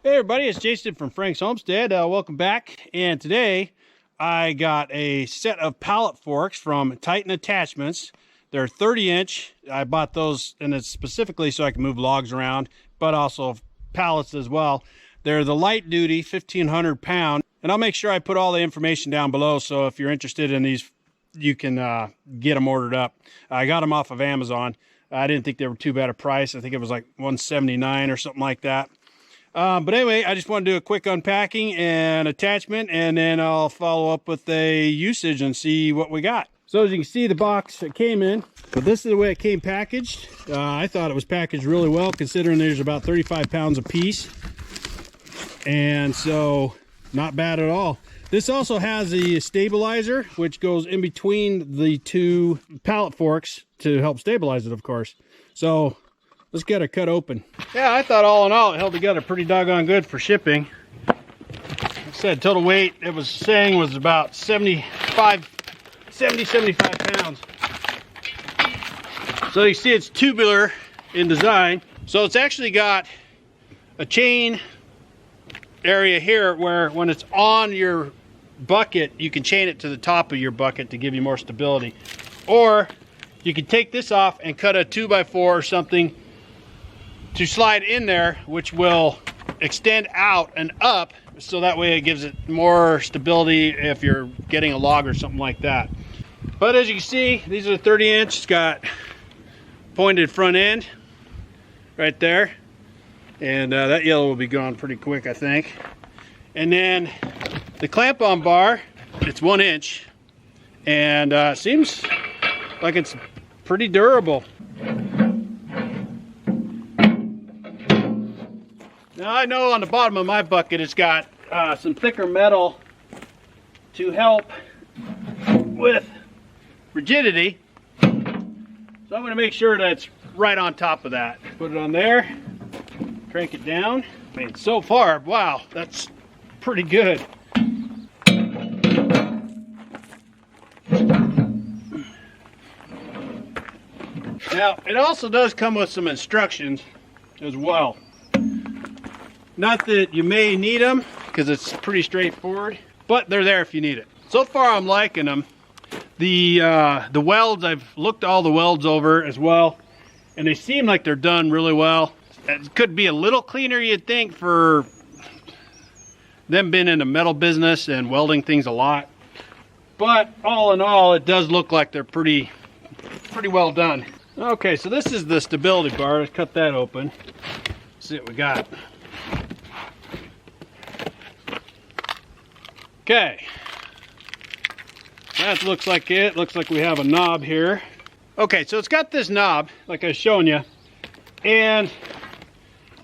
Hey everybody, it's Jason from Frank's Homestead. Welcome back. And today I got a set of pallet forks from Titan Attachments. They're 30-inch. I bought those, and it's specifically so I can move logs around, but also pallets as well. They're the light duty 1,500 pound, and I'll make sure I put all the information down below, so if you're interested in these, you can get them ordered up. I got them off of Amazon. I didn't think they were too bad a price. I think it was like $179 or something like that. But anyway, I just want to do a quick unpacking and attachment, and then I'll follow up with a usage and see what we got. So as you can see, the box it came in, but this is the way it came packaged. I thought it was packaged really well, considering there's about 35 pounds a piece. And so not bad at all. This also has a stabilizer, which goes in between the two pallet forks to help stabilize it, of course. So let's get it cut open. Yeah, I thought all in all it held together pretty doggone good for shipping. Like I said, total weight it was saying was about 75 pounds. So you see it's tubular in design. So it's actually got a chain area here where when it's on your bucket, you can chain it to the top of your bucket to give you more stability. Or you can take this off and cut a 2x4 or something to slide in there, which will extend out and up, so that way it gives it more stability if you're getting a log or something like that. But as you can see, these are the 30-inch. It's got pointed front end right there, and that yellow will be gone pretty quick, I think. And then the clamp-on bar, it's 1 inch, and seems like it's pretty durable. Now I know on the bottom of my bucket it's got some thicker metal to help with rigidity. So I'm going to make sure that it's right on top of that. Put it on there, crank it down. I mean, so far, wow, that's pretty good. Now, it also does come with some instructions as well. Not that you may need them, because it's pretty straightforward, but they're there if you need it. So far, I'm liking them. The welds, I've looked all the welds over as well, and they seem like they're done really well. It could be a little cleaner, you'd think, for them being in the metal business and welding things a lot. But all in all, it does look like they're pretty well done. Okay, so this is the stability bar. Let's cut that open. See what we got. Okay, that looks like it. Looks like we have a knob here. Okay, so it's got this knob, like I was showing you, and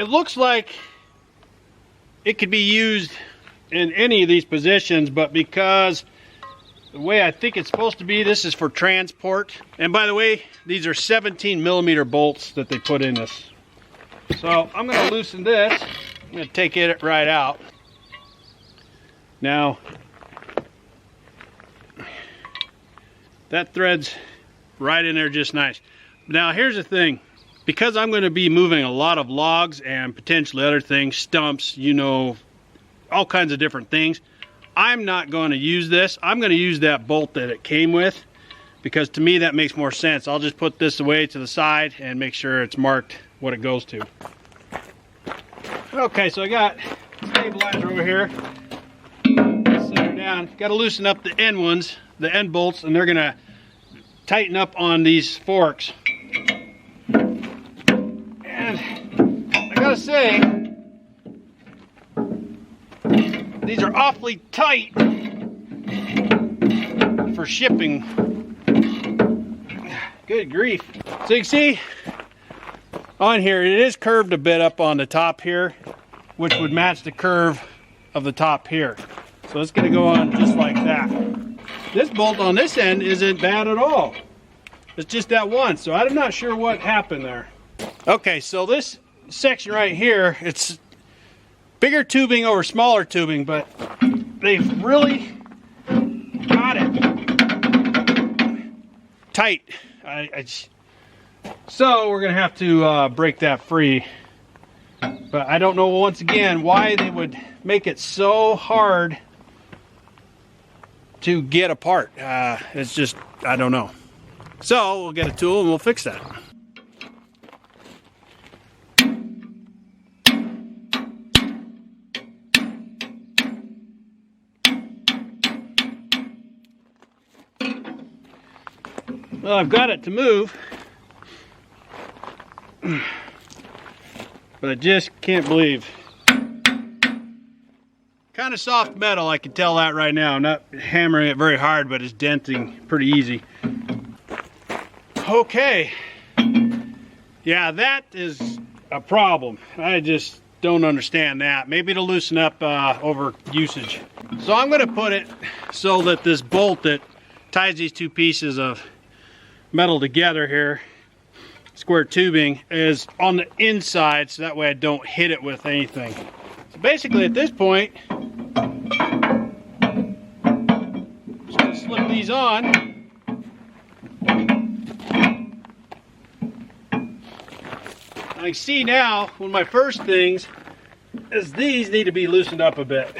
it looks like it could be used in any of these positions, but because the way I think it's supposed to be, this is for transport. And by the way, these are 17mm bolts that they put in this. So I'm going to loosen this. I'm going to take it right out. Now, that thread's right in there just nice. Now, here's the thing. Because I'm going to be moving a lot of logs and potentially other things, stumps, you know, all kinds of different things, I'm not going to use this. I'm going to use that bolt that it came with, because to me that makes more sense. I'll just put this away to the side and make sure it's marked what it goes to. Okay, so I got stabilizer over here. Center down. Got to loosen up the end ones, the end bolts, and they're going to tighten up on these forks. And I got to say, these are awfully tight for shipping. Good grief. So you can see on here, it is curved a bit up on the top here, which would match the curve of the top here. So it's going to go on just like that. This bolt on this end isn't bad at all. It's just that one, so I'm not sure what happened there. Okay, so this section right here, it's bigger tubing over smaller tubing, but they've really got it tight. So we're gonna have to break that free But I don't know, once again, why they would make it so hard to get apart. It's just, I don't know. So we'll get a tool and we'll fix that. Well, I've got it to move, but I just can't believe. Kind of soft metal, I can tell that right now. I'm not hammering it very hard, but it's denting pretty easy. Okay. Yeah, that is a problem. I just don't understand that. Maybe to loosen up over usage. So I'm going to put it so that this bolt that ties these two pieces of metal together here, square tubing, is on the inside, so that way I don't hit it with anything. So basically at this point, I'm just going to slip these on. I can see now one of my first things is these need to be loosened up a bit.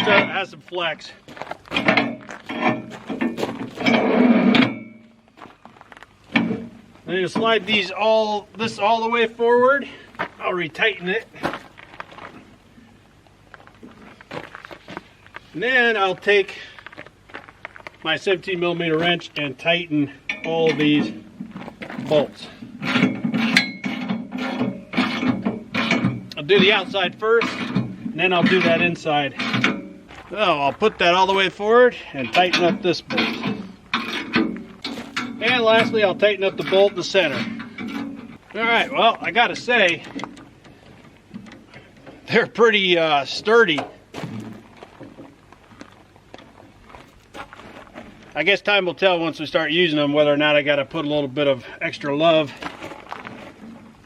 Has some flex. Then you slide these all the way forward. I'll retighten it. And then I'll take my 17mm wrench and tighten all of these bolts. I'll do the outside first, and then I'll do that inside. So I'll put that all the way forward and tighten up this bolt. And lastly, I'll tighten up the bolt in the center. Alright, well, I gotta say, they're pretty sturdy. I guess time will tell once we start using them whether or not I gotta put a little bit of extra love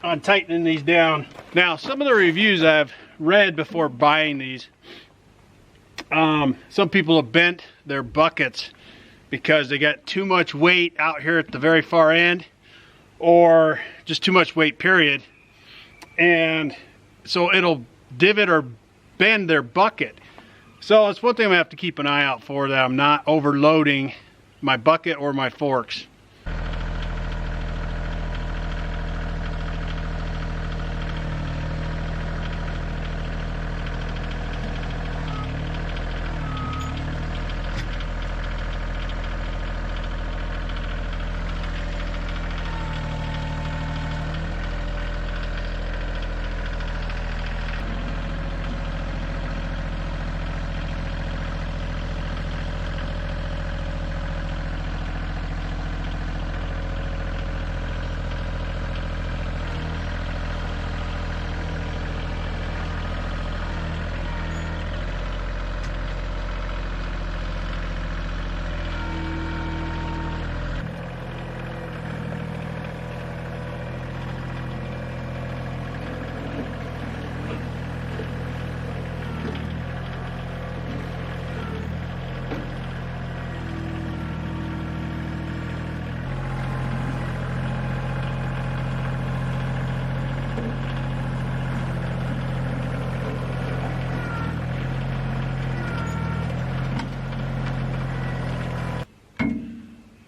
on tightening these down. Now, some of the reviews I've read before buying these, some people have bent their buckets because they got too much weight out here at the very far end, or just too much weight, period. And so it'll divot or bend their bucket. So it's one thing I'm gonna have to keep an eye out for, that I'm not overloading my bucket or my forks.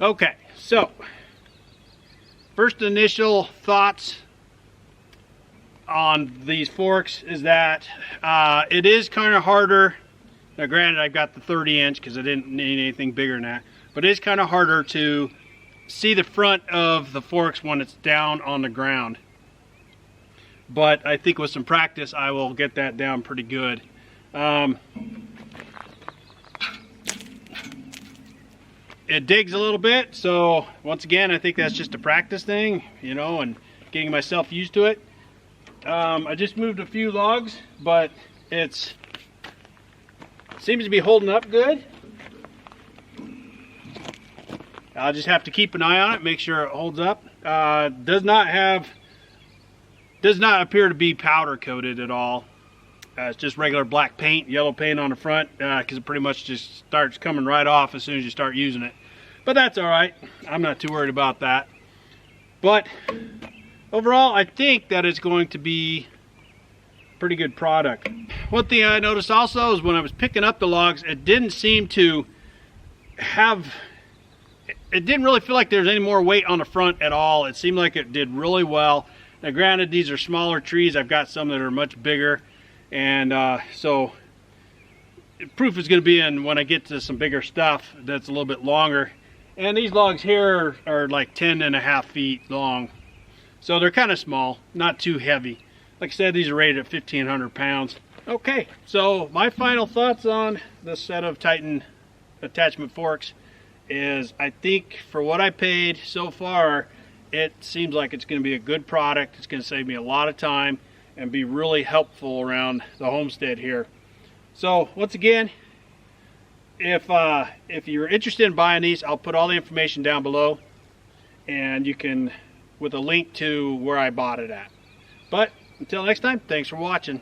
Okay, so first initial thoughts on these forks is that it is kind of harder. Now granted, I've got the 30-inch because I didn't need anything bigger than that, but it is kind of harder to see the front of the forks when it's down on the ground. But I think with some practice I will get that down pretty good. It digs a little bit, so once again I think that's just a practice thing, you know, and getting myself used to it. I just moved a few logs, but it seems to be holding up good. I'll just have to keep an eye on it, make sure it holds up. Does not appear to be powder coated at all. It's just regular black paint, yellow paint on the front, because it pretty much just starts coming right off as soon as you start using it. But that's all right. I'm not too worried about that. But overall, I think that it's going to be a pretty good product. One thing I noticed also is when I was picking up the logs, it didn't seem to have, it didn't really feel like there's any more weight on the front at all. It seemed like it did really well. Now granted, these are smaller trees. I've got some that are much bigger, and so proof is going to be in when I get to some bigger stuff that's a little bit longer. And these logs here are like 10.5 feet long, so they're kind of small, not too heavy. Like I said, these are rated at 1,500 pounds. Okay, so my final thoughts on this set of Titan attachment forks is, I think for what I paid so far, it seems like it's going to be a good product. It's going to save me a lot of time and be really helpful around the homestead here. So once again, if you're interested in buying these, I'll put all the information down below, and you can, with a link to where I bought it at. But until next time, thanks for watching.